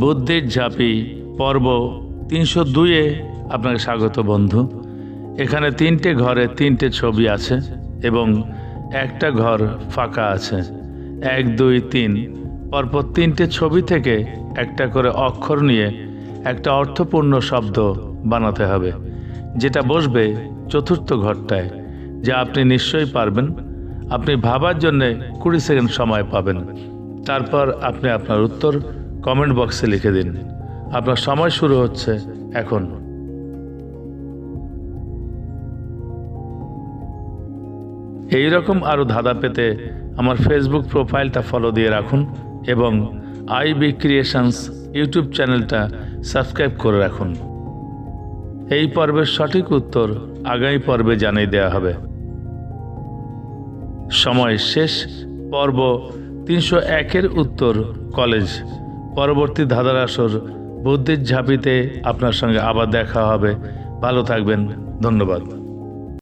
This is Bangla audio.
বুদ্ধির ঝাঁপি পর্ব 302-এ আপনাকে স্বাগত বন্ধু। এখানে 3টে ঘরে 3টে ছবি আছে এবং একটা ঘর ফাঁকা আছে। 1, 2, 3 পরপর 3টে ছবি থেকে একটা করে অক্ষর নিয়ে একটা অর্থপূর্ণ শব্দ বানাতে হবে, যেটা বসবে চতুর্থ ঘরটায়, যা আপনি নিশ্চয়ই পারবেন। আপনি ভাবার জন্যে 20 সেকেন্ড সময় পাবেন। তারপর আপনি আপনার উত্তর কমেন্ট বক্সে লিখে দিন। আপনার সময় শুরু হচ্ছে এখন। এই রকম আরও ধাঁধা পেতে আমার ফেসবুক প্রোফাইলটা ফলো দিয়ে রাখুন এবং আইবি ক্রিয়েশনস ইউটিউব চ্যানেলটা সাবস্ক্রাইব করে রাখুন। এই পর্বের সঠিক উত্তর আগামী পর্বে জানিয়ে দেওয়া হবে। সময় শেষ। পর্ব 301-এর উত্তর কলেজ। পরবর্তী ধাঁধার আসর বুদ্ধির ঝাঁপিতে আপনার সঙ্গে আবার দেখা হবে। ভালো থাকবেন। ধন্যবাদ।